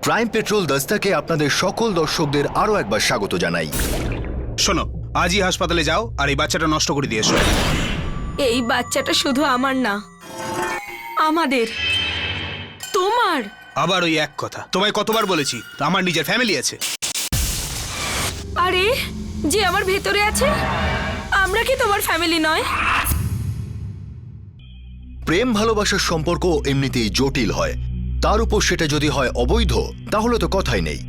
Crime petrol দস্তাকে আপনাদের সকল দর্শকদের আরো একবার স্বাগত জানাই। শোনো, আজই হাসপাতালে যাও আর এই বাচ্চাটা নষ্ট করে দিয়ে এসো। এই বাচ্চাটা শুধু আমার না, আমাদের, তোমার। আবার ওই এক কথা, তোমায় কতবার বলেছি আমার নিজের ফ্যামিলি আছে। আরে যে আমার ভেতরে আছে, আমরা কি তোমার ফ্যামিলি নয়? প্রেম ভালোবাসার সম্পর্ক এমনিতেই জটিল হয়, তার উপর সেটা যদি হয় অবৈধ, তাহলে তো কথাই নেই।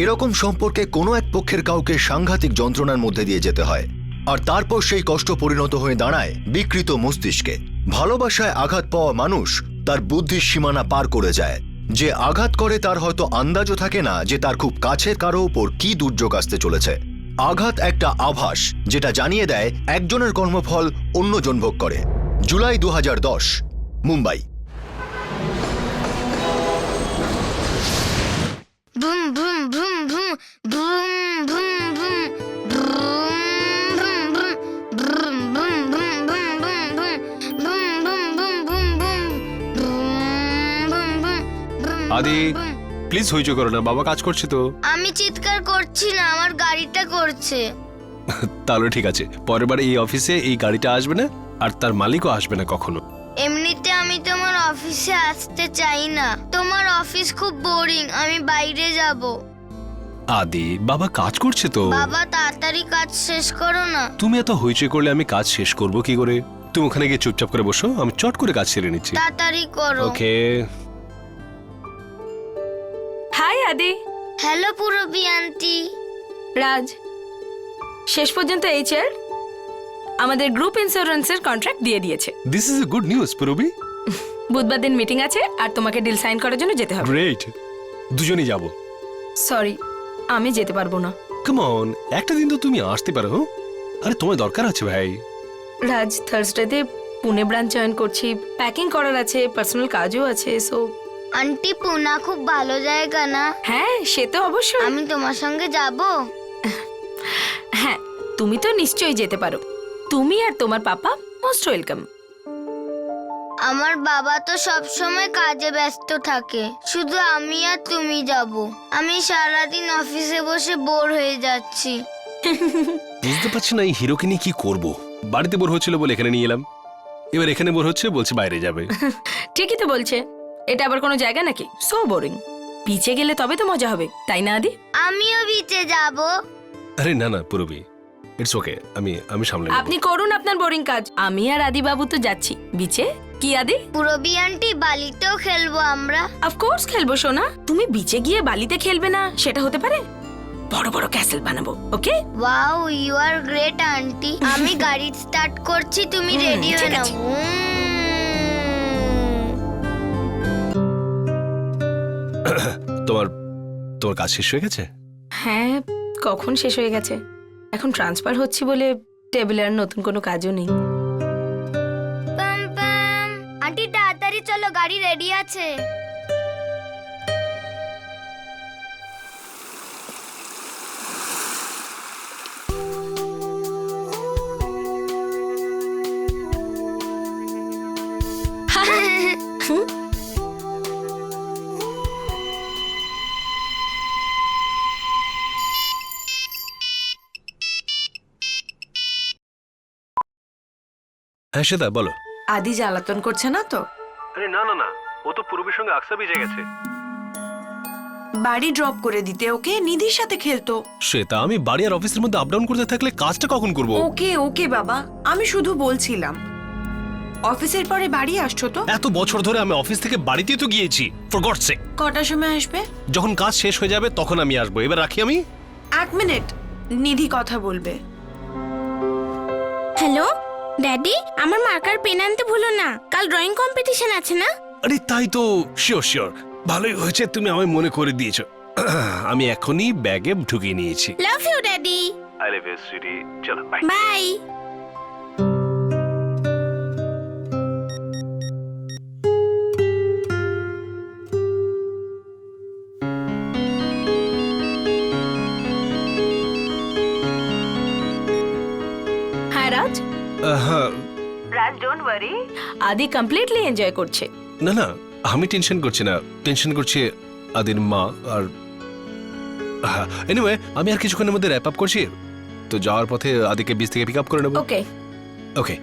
এরকম সম্পর্কে কোনো এক পক্ষের কাউকে সাংঘাতিক যন্ত্রণার মধ্যে দিয়ে যেতে হয়, আর তারপর সেই কষ্ট পরিণত হয়ে দাঁড়ায় বিকৃত মস্তিষ্কে। ভালোবাসায় আঘাত পাওয়া মানুষ তার বুদ্ধির সীমানা পার করে যায়। যে আঘাত করে তার হয়তো আন্দাজও থাকে না যে তার খুব কাছের কারো উপর কি দুর্যোগ আসতে চলেছে। আঘাত একটা আভাস যেটা জানিয়ে দেয় একজনের কর্মফল অন্যজন ভোগ করে। July 2010, Mumbai. Boom boom boom boom boom boom boom boom boom boom আদি প্লিজ হইচই করো না, বাবা কাজ করছে তো। আমি চিৎকার করছি না, আমার গাড়িটা করছে। তাহলে ঠিক আছে, পরের বার এই অফিসে এই গাড়িটা আসবে না, আর তার মালিকও আসবে না কখনো। এমনিতে আমি তোমার অফিসে আসতে চাই না, তোমার অফিস খুব বোরিং, আমি বাইরে যাব। আদি বাবা কাজ করছে তো। বাবা তাড়াতাড়ি কাজ শেষ করো না। তুমি এত হইচই করলে আমি কাজ শেষ করব কি করে? তুমি ওখানে গিয়ে চুপচাপ করে বসো, আমি চট করে কাজ সেরে নিচ্ছি। তাড়াতাড়ি করো। Okay. Hi Adi. Hello Purabi aunty. Raj, শেষ পর্যন্ত এইচআর আমাদের গ্রুপ ইন্স্যুরেন্সের কন্ট্রাক্ট দিয়ে দিয়েছে। This is a good news Purabi. বুধবার দিন মিটিং আছে আর তোমাকে ডিল সাইন করার জন্য যেতে হবে। গ্রেট, দুজনেই যাব। সরি, আমি যেতে পারবো না। কাম অন, একটা দিন তো তুমি আসতে পারো। আরে তোমার দরকার আছে ভাই। রাজ, থার্সডেতে পুনে ব্রাঞ্চ জয়েন করছি, প্যাকিং করার আছে, পার্সোনাল কাজও আছে। সো আন্টি পুনা খুব ভালো জায়গা না? হ্যাঁ, সে তো অবশ্যই। আমি তোমার সঙ্গে যাব। হ্যাঁ, তুমি তো নিশ্চয়ই যেতে পারো। তুমি আর তোমার পাপা মোস্ট ওয়েলকাম। আমার বাবা তো সব সময় কাজে ব্যস্ত থাকে, শুধু আমি আর তুমি যাব। আমি সারাদিন অফিসে বসে বোর হয়ে যাচ্ছি। বুঝতে পারছি না এই হিরোকে নিয়ে কি করব। বাড়িতে বোর হচ্ছিল বলে এখানে নিয়ে এলাম, এবার এখানে বোর হচ্ছে বলছে বাইরে যাবে। ঠিকই তো বলছে, এটা আবার কোনো জায়গা নাকি? So boring. বিচে গেলে তবে তো মজা হবে, তাই না আদি? আমিও বিচে যাব। আরে না না পুরবি, ইটস ওকে, আমি সামলে নেব। আপনি করুন আপনার বোরিং কাজ, আমি আর আদি বাবু তো যাচ্ছি বিচে। কি আদি? পুরবী আন্টি, বালিতেও খেলবো আমরা। অফকোর্স খেলবো সোনা। তুমি বিচে গিয়ে বালিতে খেলবে না সেটা হতে পারে? বড় বড় ক্যাসেল বানাবো, okay? Wow, you are great aunty. আমি গাড়ি স্টার্ট করছি, তুমি রেডি হয়ে ঠিক নাও। আছে। তোমার কাজ শেষ হয়ে গেছে? হ্যাঁ, কখন শেষ হয়ে গেছে। এখন ট্রান্সফার হচ্ছে বলে টেবিলে আর নতুন কোনো কাজও নেই। পাম পাম। আন্টি তাড়াতাড়ি চলো, গাড়ি রেডি আছে। হ্যাঁ সেটা বলো। আদি জ্বালাতন করছে না তো? আরে না না না, ও তো পুরবির সঙ্গে আকসা ভিজে গেছে। বাড়ি ড্রপ করে দিতে ওকে, নিধির সাথে খেলতো। শ্বেতা, আমি বাড়ি আর অফিসের মধ্যে আপ ডাউন করতে থাকলে কাজটা কখন করব? ওকে ওকে বাবা, আমি শুধু বলছিলাম অফিসের পরে বাড়ি আসছো তো? এত বছর ধরে আমি অফিস থেকে বাড়িতেই তো গিয়েছি, ফর গডস সেক। কটার সময় আসবে? যখন কাজ শেষ হয়ে যাবে তখন আমি আসবো। এবার রাখি আমি। 1 মিনিট, নিধি কথা বলবে। হ্যালো ড্যাডি, আমার মার্কার পেন আনতে ভুলো না, কাল ড্রয়িং কম্পিটিশন আছে না? আরে তাই তো, শিওর শিওর, ভালোই হয়েছে তুমি আমায় মনে করে দিয়েছো। আমি এখনই ব্যাগে ঢুকিয়ে নিয়েছি। Love you daddy. I love you sweetie, চলো বাই। বাই। হ্যাঁ রাজ। হ্যাঁ, রাজ ডোন্ট ওয়ারি, আদি কমপ্লিটলি এনজয় করছে। না না, আমি টেনশন করছি না, টেনশন করছে আদির মা। আর এনিওয়ে আমি আর কিছুক্ষণের মধ্যে র্যাপ আপ করছি, তো যাওয়ার পথে আদিকে বিচ থেকে পিক আপ করে নেবো। ওকে। ওকে।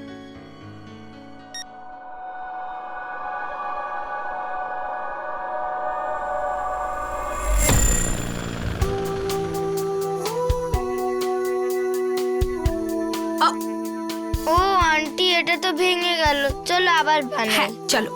ও আন্টি, এটা তো ভেঙে গেল, চলো আবার বানাই। হ্যাঁ চলো।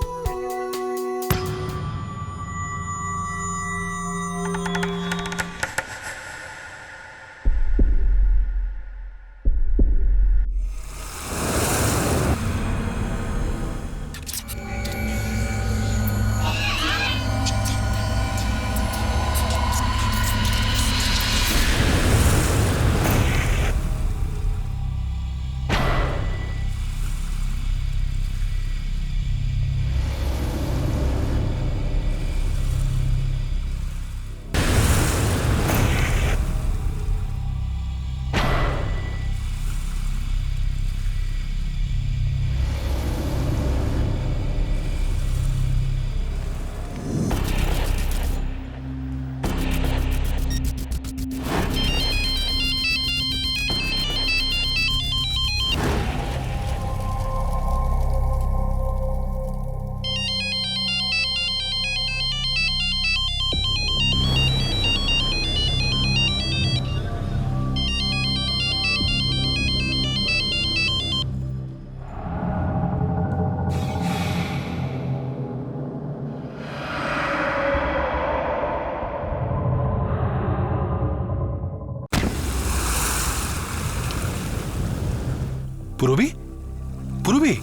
পুরবি, পুরবি,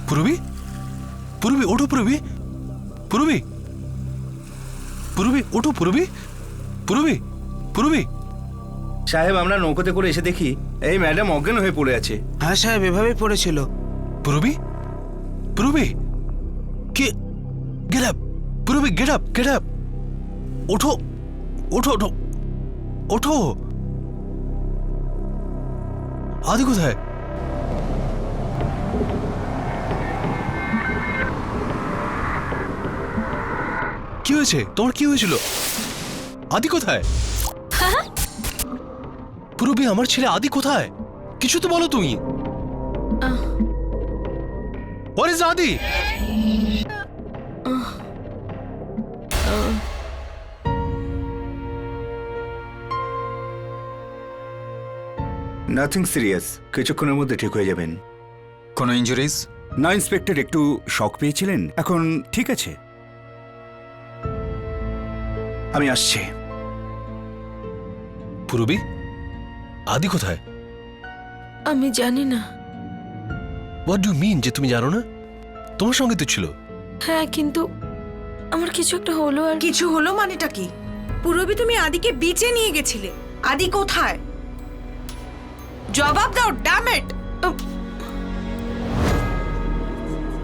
পুরবি, পুরবি ওঠো, পুরবি, পুরবি, পুরবি ওঠো, পুরবি, পুরবি, পুরবি। সাহেব, আমরা নৌকোতে করে এসে দেখি এই ম্যাডাম অজ্ঞান হয়ে পড়ে আছে। হ্যাঁ সাহেব, এভাবেই পড়েছিল। পুরবি, পুরবি, কে? Get up, Purabi, get up, get up, ওঠো, ওঠো, ওঠো, ওঠো। আদি কোথায়? কি হয়েছে তোমার? কি হয়েছিল? আদি কোথায়? পুরবি, আমার ছেলে আদি কোথায়? কিছু তো বলো তুমি। What is Adi? Nothing serious, কিছুক্ষণের মধ্যে ঠিক হয়ে যাবেন। কোনো ইনজুরিজ? না ইন্সপেক্টর, একটু শক পেয়েছিলেন, এখন ঠিক আছে। আমি আসছি। পুরবি, আদি কোথায়? আমি জানি না। What do you mean যে তুমি জানো না? তোমার সঙ্গে তো ছিল। হ্যাঁ কিন্তু আমার কিছু একটা হলো। আর কিছু হলো মানেটা কি? পুরবি, তুমি আদিকে বিচে নিয়ে গেছিলে, আদি কোথায়? জবাব দাও, ড্যাম ইট।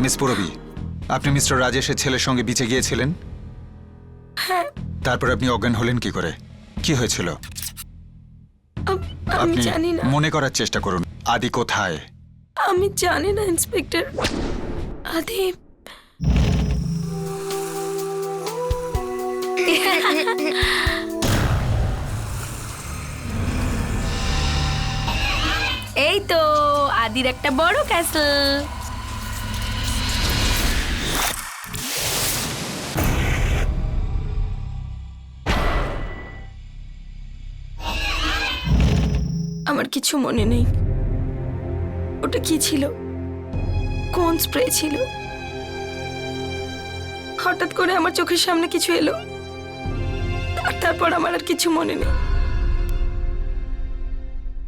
মিস পুরবি, আপনি মিস্টার রাজেশের ছেলের সঙ্গে বিচে গিয়েছিলেন? হ্যাঁ। তারপর আপনি অজ্ঞান হলেন কি করে? কি হয়েছিল? আমি আপনি জানি না। মনে করার চেষ্টা করুন, আদি কোথায়? আমি জানি না ইন্সপেক্টর। আদি এই তো আদির একটা বড় ক্যাসেল। আমার কিছু মনে নেই ওটা কি ছিল, কোন স্প্রে ছিল। হঠাৎ করে আমার চোখের সামনে কিছু এলো, আর তারপর আমার আর কিছু মনে নেই।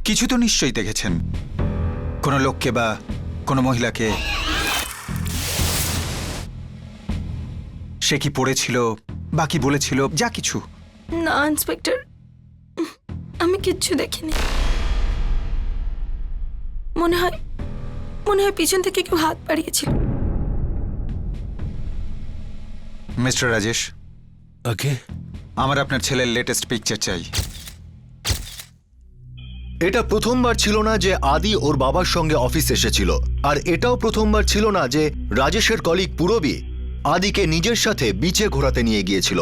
কিছু তো নিশ্চয়ই দেখেছেন, কোনো লোককে বা কোনো মহিলাকে। সে কি পড়েছিল বা কি বলেছিল, যা কিছু? না ইন্সপেক্টর, আমি কিচ্ছু দেখিনি। মনে হয় পিছন থেকে কেউ হাত বাড়িয়েছিল। মিস্টার রাজেশ, ওকে, আমার আপনার ছেলের লেটেস্ট পিকচার চাই। এটা প্রথমবার ছিল না যে আদি ওর বাবার সঙ্গে অফিস এসেছিল, আর এটাও প্রথমবার ছিল না যে রাজেশের কলিগ পুরবি আদিকে নিজের সাথে বিচে ঘোরাতে নিয়ে গিয়েছিল।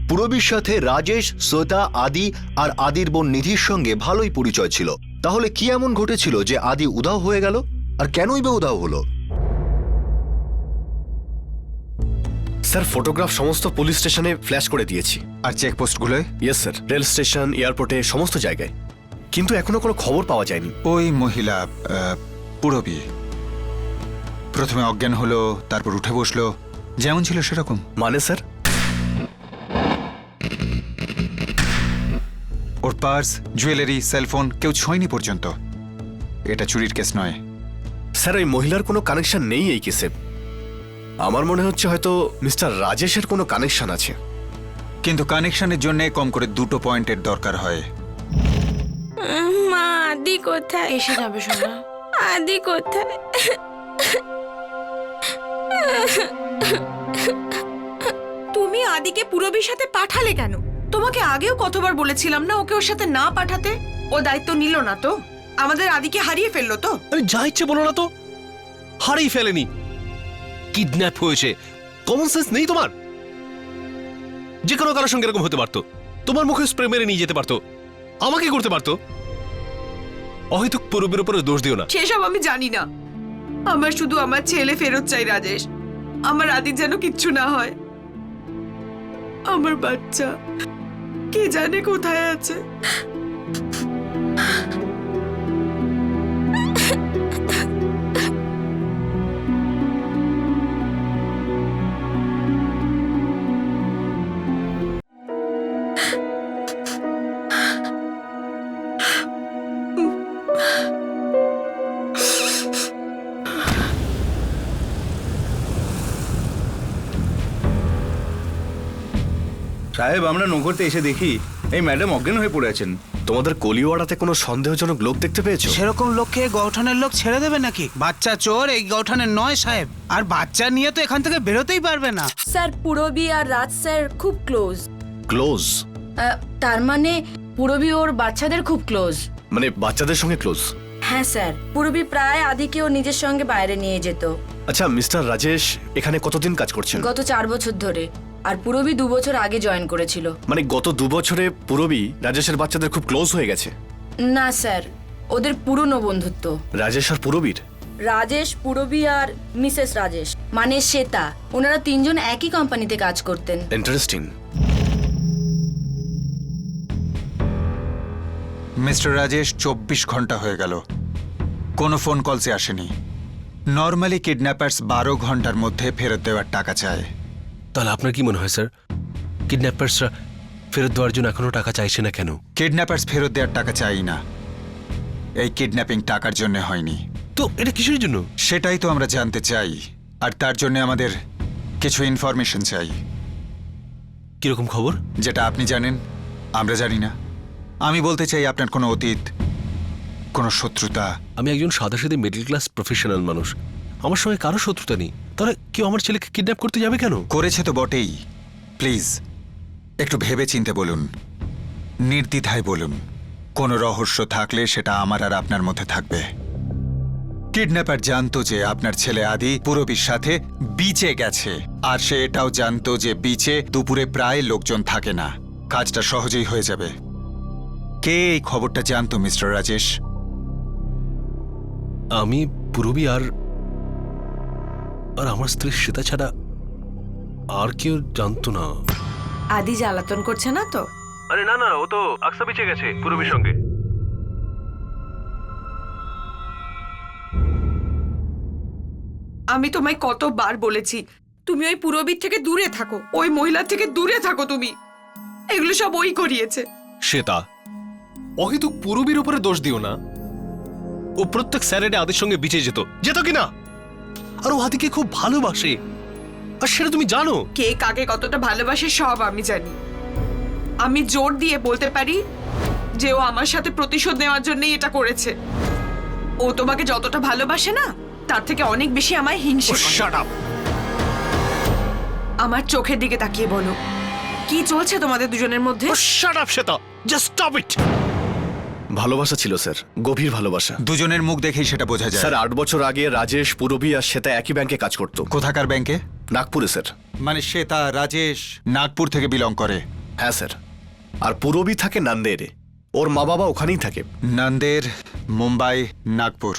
পুরবীর সাথে রাজেশ, শ্বেতা, আদি আর আদির বোন নিধির সঙ্গে ভালোই পরিচয় ছিল। তাহলে কি এমন ঘটেছিল যে আদি উধাও হয়ে গেল? আর কেনই বা উধাও হলো? স্যার, ফটোগ্রাফ সমস্ত পুলিশ স্টেশনে ফ্ল্যাশ করে দিয়েছি। আর চেকপোস্টগুলোয়? ইয়েস স্যার, রেল স্টেশন, এয়ারপোর্টে, সমস্ত জায়গায়। কিন্তু এখনো কোনো খবর পাওয়া যায়নি। ওই মহিলা পুরবী প্রথমে অজ্ঞান হলো, তারপর উঠে বসলো, যেমন ছিল সেরকম। মানে স্যার? ওর পার্স, জুয়েলারি, সেলফোন কেউ ছোঁয়নি পর্যন্ত। এটা চুরির কেস নয়। স্যার, ওই মহিলার কোনো কানেকশন নেই এই কেসে। আমার মনে হচ্ছে হয়তো মিস্টার রাজেশের কোনো কানেকশন আছে। কিন্তু কানেকশনের জন্য কম করে 2টো পয়েন্টের দরকার হয়। মা, আদি কোথায়? এসে যাবে সোনা। আদি কোথায়? তুমি আদিকে পুরবীর সাথে পাঠালে কেন? তোমাকে আগেও কতবার বলেছিলাম না ওকে ওর সাথে না পাঠাতে। ও দায়িত্ব নিল না তো। আমাদের আদিকে হারিয়ে ফেললো তো। আরে যা ইচ্ছে বলো না তো, হারিয়ে ফেলেনি, কিডন্যাপ হয়েছে। কমন সেন্স নেই তোমার? যে কোনো কারোর সঙ্গে এরকম হতে পারতো। তোমার মুখে স্প্রে মেরে নিয়ে যেতে পারতো, আমাকে করতে পারতো। অহেতুক পুরবীর উপরে দোষ দিও না। সেসব আমি জানি না। আমার শুধু আমার ছেলে ফেরত চাই রাজেশ। আমার আদির যেন কিচ্ছু না হয়। আমার বাচ্চা কে জানে কোথায় আছে। সাহেব, আমরা নৌকোতে এসে দেখি এই ম্যাডাম অজ্ঞান হয়ে পড়ে আছেন। তোমাদের কলিওয়াড়াতে কোনো সন্দেহজনক লোক দেখতে পেয়েছো? সেরকম লোককে গৌঠানের লোক ছেড়ে দেবে নাকি? বাচ্চা চোর এই গৌঠানের নয় সাহেব। আর বাচ্চা নিয়ে তো এখান থেকে বেরোতেই পারবে না। স্যার, পুরবী আর রাজ স্যার খুব ক্লোজ। ক্লোজ? তার মানে পুরবী ওর বাচ্চাদের খুব ক্লোজ। মানে বাচ্চাদের সঙ্গে ক্লোজ? হ্যাঁ স্যার, পুরবী প্রায় আদিকেও নিজের সঙ্গে বাইরে নিয়ে যেত। আচ্ছা, মিস্টার রাজেশ এখানে কতদিন কাজ করছেন? গত 4 বছর ধরে। আর পুরবী 2 বছর আগে জয়েন করেছিল। মানে গত 2 বছরে পুরবী রাজেশের বাচ্চাদের খুব ক্লোজ হয়ে গেছে? না স্যার, ওদের পুরনো বন্ধুত্ব। রাজেশ আর পুরবীর? রাজেশ, পুরবী আর মিসেস রাজেশ মানে শ্বেতা, ওনারা 3 জন একই কোম্পানিতে কাজ করতেন। ইন্টারেস্টিং। মিস্টার রাজেশ 24 ঘন্টা হয়ে গেল, কোনো ফোন কলসে আসেনি। নর্মালি কিডন্যাপার্স 12 ঘন্টার মধ্যে ফেরত দেওয়ার টাকা চায়। তাহলে আপনার কি মনে হয় স্যার, কিডন্যাপার্সরা ফেরত দেওয়ার জন্য এখনো টাকা চাইছে না কেন? কিডন্যাপার্স ফেরত দেওয়ার টাকা চাই না। এই কিডন্যাপিং টাকার জন্য হয়নি। তো এটা কিসের জন্য? সেটাই তো আমরা জানতে চাই। আর তার জন্য আমাদের কিছু ইনফরমেশন চাই। কিরকম খবর? যেটা আপনি জানেন আমরা জানি না। আমি বলতে চাই আপনার কোনো অতীত, কোনো শত্রুতা। আমি একজন সাদাসিধে মিডল ক্লাস প্রফেশনাল মানুষ, আমার সঙ্গে কারো শত্রুতা নেই। তাহলে কেউ আমার ছেলেকে কিডন্যাপ করতে যাবে কেন? করেছে তো বটেই। প্লিজ একটু ভেবে চিন্তে বলুন, নির্দ্বিধায় বলুন। কোনো রহস্য থাকলে সেটা আমার আর আপনার মধ্যে থাকবে। কিডন্যাপার জানতো যে আপনার ছেলে আদি পুরবীর সাথে বিচে গেছে, আর সে এটাও জানতো যে বিচে দুপুরে প্রায় লোকজন থাকে না। কাজটা সহজেই হয়ে যাবে। কে এই খবরটা জানতো মিস্টার রাজেশ? আমি, পুরবী আর আমার স্ত্রী শ্বেতা ছাড়া আর কেউ জানতো না। আদি জ্বালাতন করছে না তো? আরে না না, ও তো আকসা বিচে গেছে পুরবীর সঙ্গে। আমি তোমায় কতবার বলেছি তুমি ওই পুরবীর থেকে দূরে থাকো, ওই মহিলার থেকে দূরে থাকো তুমি। এগুলো সব ওই করিয়েছে। শ্বেতা, অহেতুক পুরবীর উপরে দোষ দিও না। ও প্রত্যেক স্যাটারডে আদির সঙ্গে বিচে যেত কি না? আর ও আদিকে খুব ভালোবাসে, আর সেটা তুমি জানো। কে কাকে কতটা ভালোবাসে সব আমি জানি। আমি জোর দিয়ে বলতে পারি যে ও আমার সাথে প্রতিশোধ নেওয়ার জন্যই এটা করেছে। ও তোমাকে যতটা ভালোবাসে না, তার থেকে অনেক বেশি আমায় হিংসে করে। Shut up. আমার চোখের দিকে তাকিয়ে বলো, কি চলছে তোমাদের দুজনের মধ্যে? Shut up Shweta, just stop it. ভালোবাসা ছিল স্যার, গভীর ভালোবাসা। দুজনের মুখ দেখেই সেটা বোঝা যায়। স্যার, 8 বছর আগে রাজেশ, পুরবী আর শ্বেতা একই ব্যাংকে কাজ করতো। কোথাকার ব্যাংকে? নাগপুরে স্যার। মানে শ্বেতা, রাজেশ নাগপুর থেকে বিলং করে। হ্যাঁ স্যার। আর পূরবী থাকে নান্দেরে, ওর মা বাবা ওখানেই থাকে। নান্দের, মুম্বাই, নাগপুর,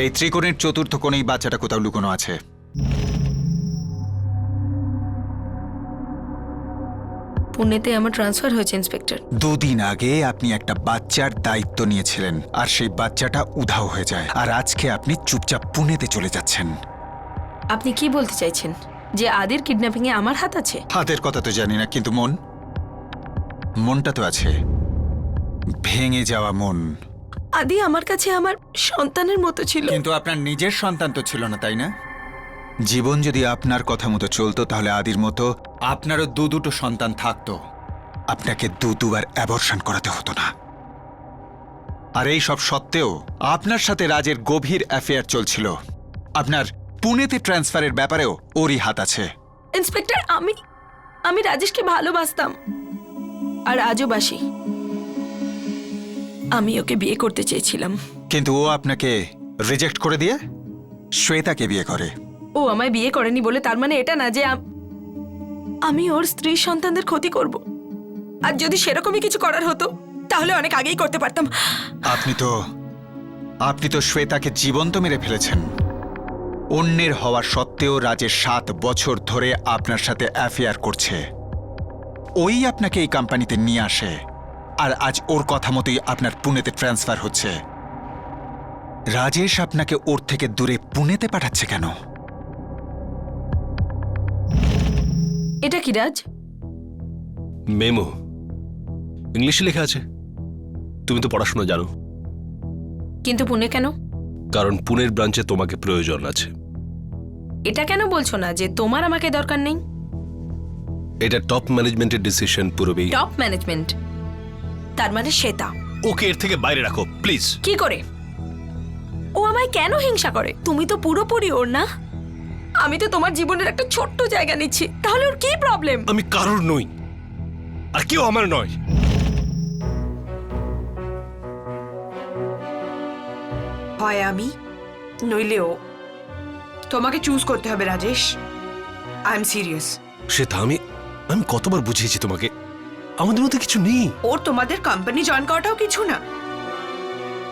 এই ত্রিকোণের চতুর্থ কোণেই বাচ্চাটা কোথাও লুকোনো আছে। পুনেতে আমার ট্রান্সফার হয়েছে ইন্সপেক্টর। 2 দিন আগে আপনি একটা বাচ্চার দায়িত্ব নিয়েছিলেন, আর সেই বাচ্চাটা উধাও হয়ে যায়, আর আজকে আপনি চুপচাপ পুনেতে চলে যাচ্ছেন। আপনি কি বলতে চাইছেন যে আদির কিডন্যাপিং এ আমার হাত আছে? হাতের কথা তো জানি না, কিন্তু মনটা তো আছে, ভেঙে যাওয়া মন। আদি আমার কাছে আমার সন্তানের মতো ছিল। কিন্তু আপনার নিজের সন্তান তো ছিল না, তাই না? জীবন যদি আপনার কথা মতো চলতো তাহলে আদির মতো আপনারও দুটো সন্তান থাকতো, আপনাকে দুবার অ্যাবর্শন করাতে হতো না। আর এই সব সত্ত্বেও আপনার সাথে রাজের গভীর অ্যাফেয়ার চলছিল। আপনার পুনেতে ট্রান্সফারের ব্যাপারেও ওরই হাত আছে। ইন্সপেক্টর, আমি রাজেশকে ভালোবাসতাম আর আজও বাসি। আমি ওকে বিয়ে করতে চেয়েছিলাম, কিন্তু ও আপনাকে রিজেক্ট করে দিয়ে শ্বেতাকে বিয়ে করে। ও আমায় বিয়ে করেনি বলে তার মানে এটা না যে আমি ওর স্ত্রী সন্তানদের ক্ষতি করব। আর যদি সেরকমই কিছু করার হতো তাহলে অনেক আগেই করতে পারতাম। আপনি তো শ্বেতাকে জীবন্ত মেরে ফেলেছেন। অন্যের হওয়া সত্ত্বেও রাজের 7 বছর ধরে আপনার সাথে অ্যাফেয়ার করছে। ওই আপনাকে এই কোম্পানিতে নিয়ে আসে, আর আজ ওর কথা মতোই আপনার পুনেতে ট্রান্সফার হচ্ছে। রাজেশ আপনাকে ওর থেকে দূরে পুনেতে পাঠাচ্ছে কেন? এটা কি রাজ? মেমো ইংলিশে লেখা আছে। তুমি তো পড়াশোনা জানো। কিন্তু পুনে কেন? কারণ পুনের ব্রাঞ্চে তোমাকে প্রয়োজন আছে। এটা কেন বলছো না যে তোমার আমাকে দরকার নেই? এটা টপ ম্যানেজমেন্টের ডিসিশন পূরবী। টপ ম্যানেজমেন্ট তার মানে শ্বেতা। ওকে এর থেকে বাইরে রাখো প্লিজ। কি করে? ও আমায় কেন হিংসা করে? তুমি তো পুরোপুরি ওর না। আমি তো তোমার জীবনের একটা ছোট্ট জায়গা নিচ্ছি, তাহলে ওর কি প্রবলেম? আমি কারোর নই, আর কেউ আমার নয়। হয় আমি নইলে ও। তোমাকে চুজ করতে হবে রাজেশ। I am serious. সেটা আমি কতবার বুঝিয়েছি তোমাকে, আমাদের মধ্যে কিছু নেই। ওর তোমাদের কোম্পানি জয়েন করাটাও কিছু না।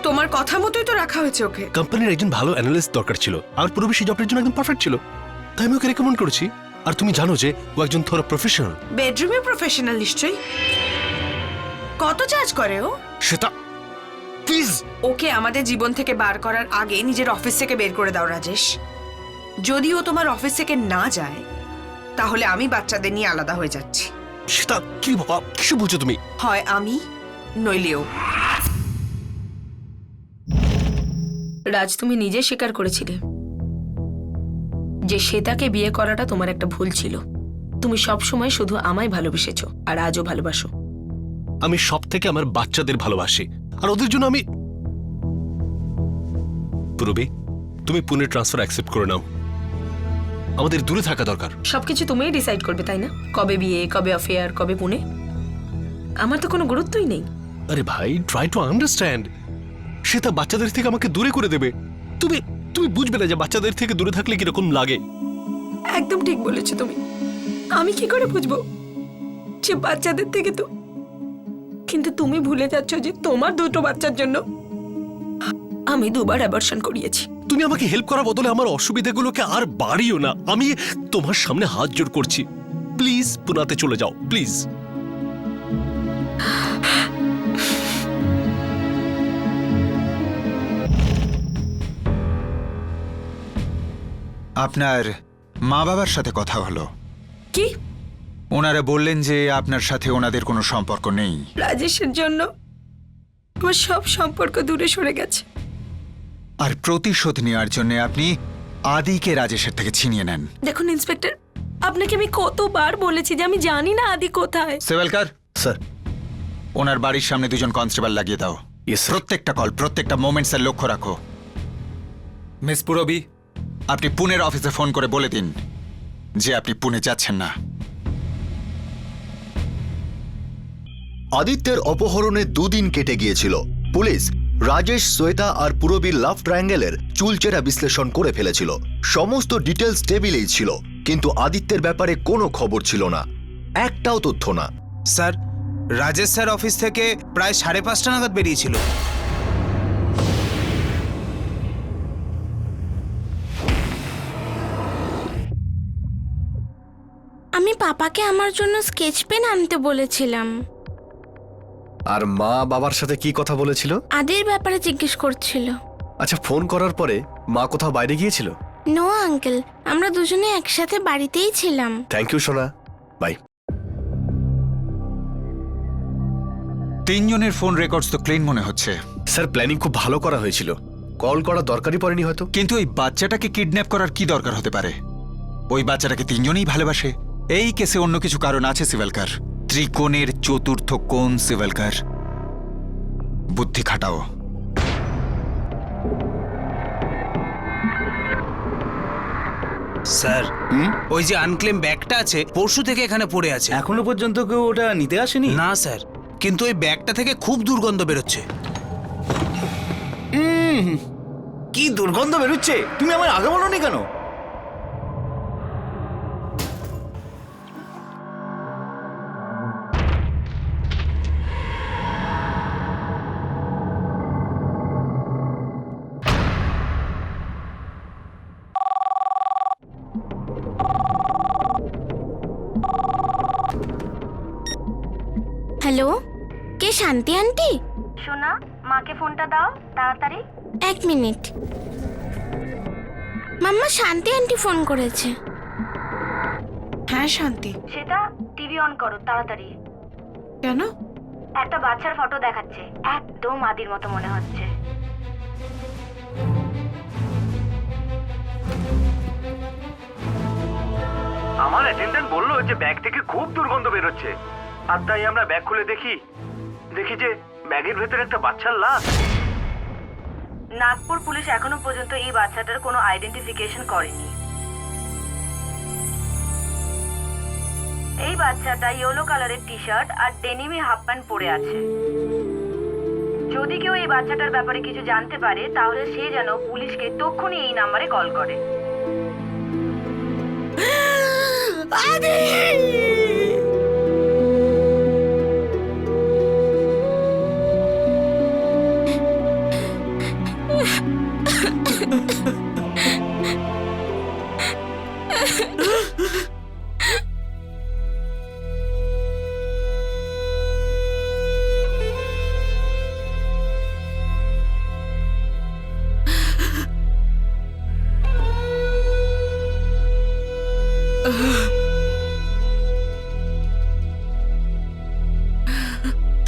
তোমার কথা মতোই তো রাখা হয়েছে ওকে। কোম্পানির একজন ভালো অ্যানালিস্ট দরকার ছিল, আর পূরবী সেই জবটার জন্য একদম পারফেক্ট ছিল, তাই আমি ওকে রেকমেন্ড করেছি। আর তুমি জানো যে ও একজন থোড়া প্রফেশনাল। বেডরুমে প্রফেশনাল নিশ্চয়ই। কত চার্জ করে ও? সেটা প্লিজ। ওকে আমাদের জীবন থেকে বার করার আগে নিজের অফিস থেকে বের করে দাও রাজেশ। যদি ও তোমার অফিস থেকে না যায় তাহলে আমি বাচ্চাদের নিয়ে আলাদা হয়ে যাচ্ছি। সেটা কি বাবা, কিছু বলছো তুমি? হয় আমি নইলে ও। রাজ, তুমি নিজে স্বীকার করেছিলে যে শ্বেতাকে বিয়ে করাটা তোমার একটা ভুল ছিল। তুমি সব সময় শুধু আমায় ভালোবেসেছো, আর আজও ভালোবাসো। আমি সব থেকে আমার বাচ্চাদের ভালোবাসি, আর ওদের জন্য আমি। পূরবী, তুমি পুনে ট্রান্সফার অ্যাকসেপ্ট করে নাও। আমাদের দূরে থাকা দরকার। সবকিছু তুমিই ডিসাইড করবে, তাই না? কবে বিয়ে, কবে অফেয়ার, কবে পুনে। আমার তো কোনো গুরুত্বই নেই। আরে ভাই, ট্রাই টু আন্ডারস্ট্যান্ড। সে তা বাচ্চাদের থেকে আমাকে দূরে করে দেবে। তুমি বুঝবে না যে বাচ্চাদের থেকে দূরে থাকলে কিরকম লাগে। একদম ঠিক বলেছো তুমি। আমি কি করে বুঝবো যে বাচ্চাদের থেকে তো? কিন্তু তুমি ভুলে যাচ্ছ যে তোমার 2টো বাচ্চার জন্য আমি 2বার অ্যাবর্শন করিয়েছি। তুমি আমাকে হেল্প করার বদলে আমার অসুবিধাগুলোকে আর বাড়িও না। আমি তোমার সামনে হাত জোড় করছি, প্লিজ পুনাতে চলে যাও, প্লিজ। আপনার মা বাবার সাথে কথা হলো? কি? ওনারা বললেন যে আপনার সাথে ওনাদের কোনো সম্পর্ক নেই। রাজেশের জন্য আমার সব সম্পর্ক দূরে সরে গেছে। আর প্রতিশোধ নেওয়ার জন্য আপনি আদিকে রাজেশের থেকে ছিনিয়ে নেন। দেখুন ইন্সপেক্টর, আপনাকে আমি কতবার বলেছি যে আমি জানি না আদি কোথায়। সেভেলকার স্যার। ওনার বাড়ির সামনে 2জন কনস্টেবল লাগিয়ে দাও। প্রত্যেকটা কল, প্রত্যেকটা মোমেন্টস এর লক্ষ্য রাখো। মিস পূরবী, আপনি পুনের অফিসে ফোন করে বলে দিন যে আপনি পুনে যাচ্ছেন না। আদিত্যের অপহরণে 2 দিন কেটে গিয়েছিল। পুলিশ রাজেশ, শ্বেতা আর পূরবীর লাভ ট্রায়াঙ্গেলের চুলচেরা বিশ্লেষণ করে ফেলেছিল। সমস্ত ডিটেলস টেবিলেই ছিল, কিন্তু আদিত্যের ব্যাপারে কোনো খবর ছিল না। একটাও তথ্য না। স্যার, রাজেশ স্যার অফিস থেকে প্রায় 5:30 নাগাদ বেরিয়েছিল। আমি পাপাকে আমার জন্য স্কেচ পেন আনতে বলেছিলাম। আর মা বাবার সাথে কি কথা বলেছিল? আদির ব্যাপারে জিজ্ঞেস করছিল। আচ্ছা, ফোন করার পরে মা কোথাও বাইরে গিয়েছিল? নো আঙ্কেল, আমরা দুজনে একসাথে বাড়িতেই ছিলাম। থ্যাংক ইউ সোনা, বাই। 3 জনের ফোন রেকর্ডস তো ক্লিন মনে হচ্ছে। স্যার, প্ল্যানিং খুব ভালো করা হয়েছিল, কল করা দরকারই পড়েনি হয়তো। কিন্তু ওই বাচ্চাটাকে কিডন্যাপ করার কি দরকার হতে পারে? ওই বাচ্চাটাকে 3 জনেই ভালোবাসে। এই কেসে অন্য কিছু কারণ আছে সিভালকার। ত্রিকোণের চতুর্থ কোণ সিভালকার। বুদ্ধি খাটাও। স্যার, ওই যে আনক্লেম ব্যাগটা আছে পরশু থেকে এখানে পড়ে আছে। এখনো পর্যন্ত কেউ ওটা নিতে আসেনি? না স্যার, কিন্তু ওই ব্যাগটা থেকে খুব দুর্গন্ধ বেরোচ্ছে। কি দুর্গন্ধ বেরোচ্ছে! তুমি আমার আগে বলোনি কেন? হ্যালো, কে শান্তি আন্টি? সোনা, মাকে ফোনটা দাও তাড়াতাড়ি। 1 মিনিট। মাম্মা, শান্তি আন্টি ফোন করেছে। হ্যাঁ শান্তি, সেটা টিভি অন করো তাড়াতাড়ি। কেন? একটা বাচ্চার ফটো দেখাচ্ছে, একদম আদির মতো মনে হচ্ছে। আমার অ্যাটেন্ডেন্ট বললো যে ব্যাগ থেকে খুব দুর্গন্ধ বেরোচ্ছে, আর তাই আমরা ব্যাগ খুলে দেখি যে ব্যাগের ভেতরে একটা বাচ্চার লাশ। নাগপুর পুলিশ এখনো পর্যন্ত এই বাচ্চাটার কোনো আইডেন্টিফিকেশন করেনি। এই বাচ্চাটা ইয়েলো কালারের টি শার্ট আর ডেনিমি হাফ প্যান্ট পরে আছে। যদি কেউ এই বাচ্চাটার ব্যাপারে কিছু জানতে পারে তাহলে সে যেন পুলিশকে তক্ষুনি এই নাম্বারে কল করে।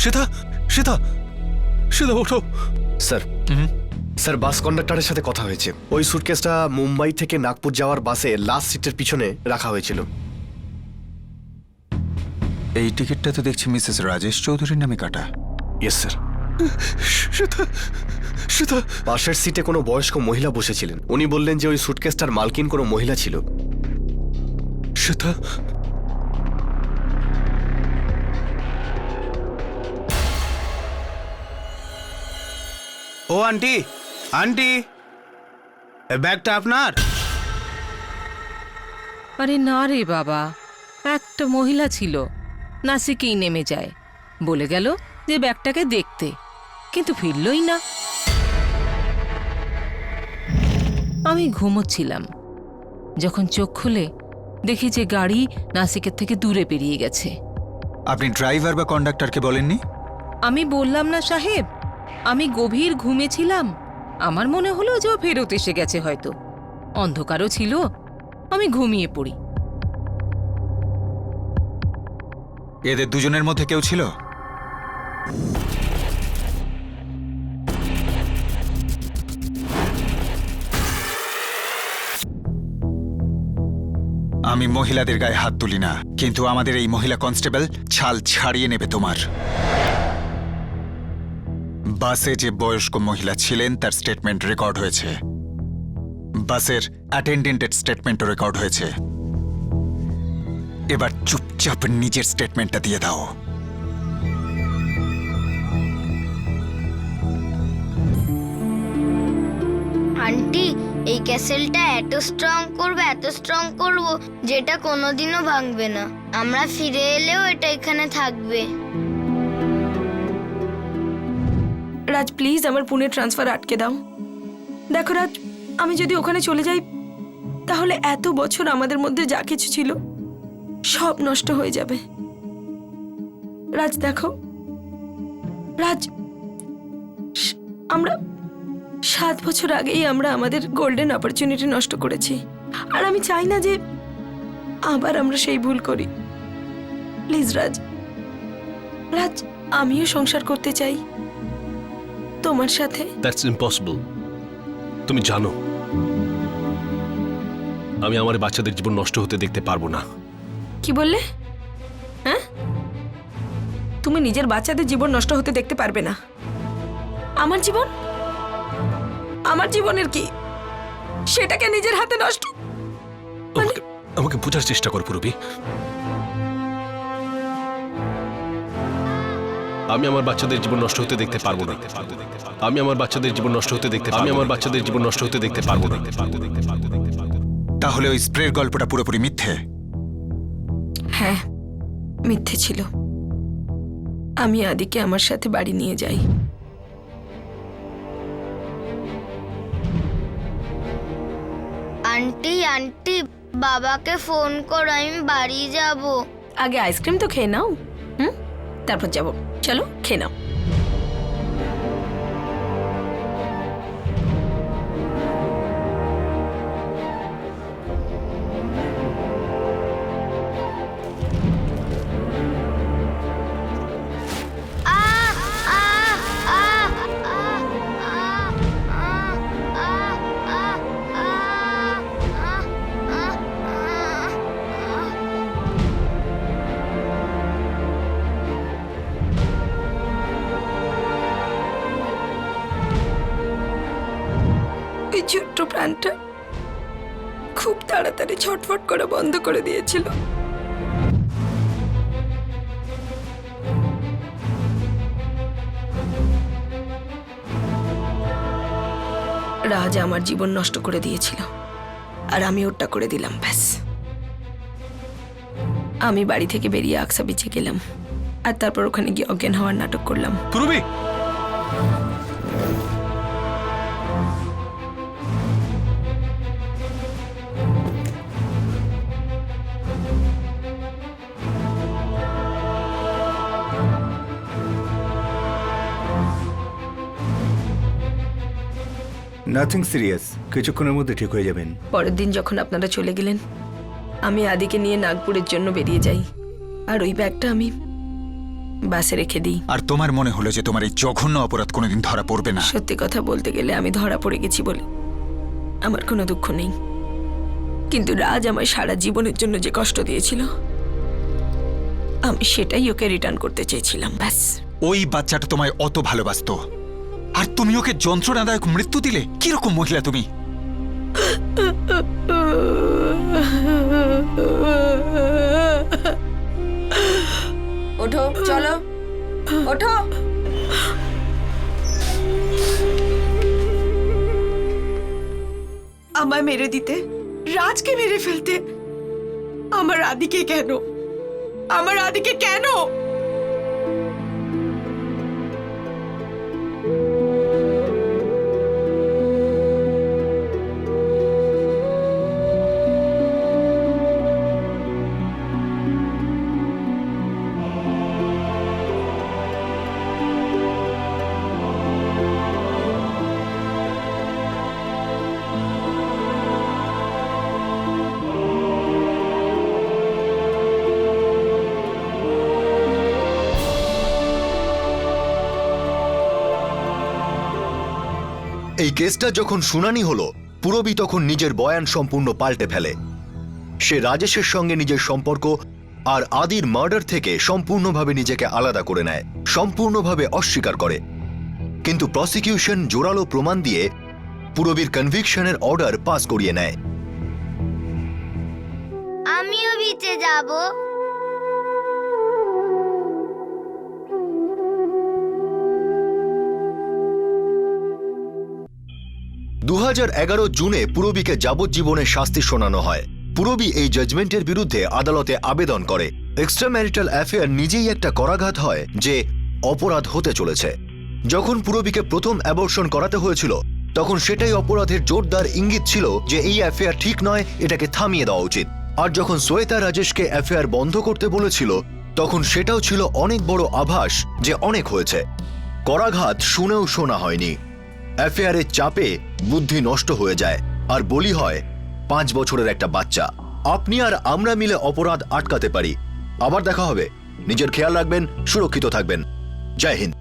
শ্বেতা, শ্বেতা, শ্বেতা ওঠো। স্যার, স্যার, বাস কন্ডাক্টরের সাথে কথা হয়েছে। ওই সুটকেসটা মুম্বাই থেকে নাগপুর যাওয়ার বাসে লাস্ট সিটের পিছনে রাখা হয়েছিল। এই টিকিটটা তো দেখছি মিসেস রাজেশ চৌধুরীর নামে কাটা। Yes sir. শ্বেতা, শ্বেতা, পাশের সিটে কোনো বয়স্ক মহিলা বসেছিলেন। উনি বললেন যে ওই সুটকেসটার মালকিন কোনো মহিলা ছিল। শ্বেতা, ও আন্টি, আন্টি, এই ব্যাগটা আপনার? আরে না রে বাবা, একটা মহিলা ছিল, নাসিকেই নেমে যায়, বলে গেল যে ব্যাগটাকে দেখতে, কিন্তু ফিরলই না। আমি ঘুমোচ্ছিলাম, যখন চোখ খুলে দেখি যে গাড়ি নাসিকের থেকে দূরে বেরিয়ে গেছে। আপনি ড্রাইভার বা কন্ডাক্টরকে বলেননি? আমি বললাম না সাহেব, আমি গভীর ঘুমেছিলাম। আমার মনে হলো যে ও ফেরত এসে গেছে হয়তো। অন্ধকারও ছিল, আমি ঘুমিয়ে পড়ি। এদের দুজনের মধ্যে কেউ ছিল? আমি মহিলাদের গায়ে হাত তুলি না, কিন্তু আমাদের এই মহিলা কনস্টেবল ছাল ছাড়িয়ে নেবে তোমার। বাসে যে বয়স্ক মহিলা ছিলেন তার স্টেটমেন্ট রেকর্ড হয়েছে। বাসের অ্যাটেন্ডেন্টের স্টেটমেন্টও রেকর্ড হয়েছে। এবার চুপচাপ নিজের স্টেটমেন্টটা দিয়ে দাও। আন্টি, এই ক্যাসেলটা এত স্ট্রং করব যেটা কোনোদিনও ভাঙবে না। আমরা ফিরে এলেও এটা এখানে থাকবে। রাজ প্লিজ আমার পুনে ট্রান্সফার আটকে দাও। দেখো রাজ, আমি যদি ওখানে চলে যাই তাহলে এত বছর আমাদের মধ্যে যা কিছু ছিল সব নষ্ট হয়ে যাবে। রাজ দেখো, রাজ আমরা 7 বছর আগেই আমরা আমাদের গোল্ডেন অপরচুনিটি নষ্ট করেছি, আর আমি চাই না যে আবার আমরা সেই ভুল করি। প্লিজ রাজ, রাজ আমিও সংসার করতে চাই তোমার সাথে। That's impossible. তুমি জানো আমি আমার বাচ্চাদের জীবন নষ্ট হতে দেখতে পারবো না। কি বললে? হ্যাঁ, তুমি নিজের বাচ্চাদের জীবন নষ্ট হতে দেখতে পারবে না? আমার জীবন, আমার জীবনের কি সেটাকে নিজের হাতে নষ্ট? আমাকে বোঝার চেষ্টা কর পূরবী। আমি আমার বাচ্চাদের জীবন নষ্ট হতে দেখতে পারবো না। আমি আমার বাচ্চাদের জীবন নষ্ট হতে দেখতে পারবো না। তাহলে ওই স্প্রের গল্পটা পুরোপুরি মিথ্যে? হ্যাঁ, মিথ্যে ছিল। আমি আদিকে আমার সাথে বাড়ি নিয়ে যাই। আন্টি বাবাকে ফোন করো, আমি বাড়ি যাব। আগে আইসক্রিম তো খেয়ে নাও, তারপর যাব। চলো খেয়ে নাও। ওই ছোট্ট প্রাণটা খুব তাড়াতাড়ি ছটফট করে বন্ধ করে দিয়েছিল। রাজ আমার জীবন নষ্ট করে দিয়েছিল, আর আমি ওটা করে দিলাম। ব্যাস, আমি বাড়ি থেকে বেরিয়ে আকসা বিচে গেলাম, আর তারপর ওখানে গিয়ে অজ্ঞান হওয়ার নাটক করলাম। পূরবী, নাথিং সিরিয়াস, কিছুক্ষণের মধ্যে ঠিক হয়ে যাবেন। পরের দিন যখন আপনারা চলে গেলেন, আমি আদিকে নিয়ে নাগপুরের জন্য বেরিয়ে যাই, আর ওই ব্যাগটা আমি বাসে রেখে দিই। আর তোমার মনে হলো যে তোমার এই জঘন্য অপরাধ কোনোদিন ধরা পড়বে না? সত্যি কথা বলতে গেলে আমি ধরা পড়ে গেছি বলে আমার কোনো দুঃখ নেই, কিন্তু রাজ আমায় সারা জীবনের জন্য যে কষ্ট দিয়েছিল আমি সেটাই ওকে রিটার্ন করতে চেয়েছিলাম। ব্যাস। ওই বাচ্চাটা তোমায় অত ভালোবাসতো, আর তুমি ওকে যন্ত্রণাদায়ক মৃত্যু দিলে? কিরকম মহিলা তুমি! ওঠো, চলো ওঠো। আমায় মেরে দিতে, রাজকে মেরে ফেলতে, আমার আদিকে কেন? আমার আদিকে কেন? এই কেসটা যখন শুনানি হলো, পূরবী তখন নিজের বয়ান সম্পূর্ণ পাল্টে ফেলে। সে রাজেশের সঙ্গে নিজের সম্পর্ক আর আদির মার্ডার থেকে সম্পূর্ণভাবে নিজেকে আলাদা করে নেয়, সম্পূর্ণভাবে অস্বীকার করে। কিন্তু প্রসিকিউশন জোরালো প্রমাণ দিয়ে পূরবীর কনভিকশনের অর্ডার পাস করিয়ে নেয়। আমিও বিচে যাব। 2011 জুনে পুরবীকে যাবজ্জীবনের শাস্তি শোনানো হয়। পুরবী এই জাজমেন্টের বিরুদ্ধে আদালতে আবেদন করে। এক্সট্রা ম্যারিটাল অ্যাফেয়ার নিজেই একটা করাঘাত হয় যে অপরাধ হতে চলেছে। যখন পুরবীকে প্রথম অ্যাবর্শন করাতে হয়েছিল তখন সেটাই অপরাধের জোরদার ইঙ্গিত ছিল যে এই অ্যাফেয়ার ঠিক নয়, এটাকে থামিয়ে দেওয়া উচিত। আর যখন শ্বেতা রাজেশকে অ্যাফেয়ার বন্ধ করতে বলেছিল তখন সেটাও ছিল অনেক বড় আভাস যে অনেক হয়েছে। করাঘাত শুনেও শোনা হয়নি। অ্যাফেয়ারের চাপে বুদ্ধি নষ্ট হয়ে যায় আর বলি হয় 5 বছরের একটা বাচ্চা। আপনি আর আমরা মিলে অপরাধ আটকাতে পারি। আবার দেখা হবে। নিজের খেয়াল রাখবেন, সুরক্ষিত থাকবেন। জয় হিন্দ।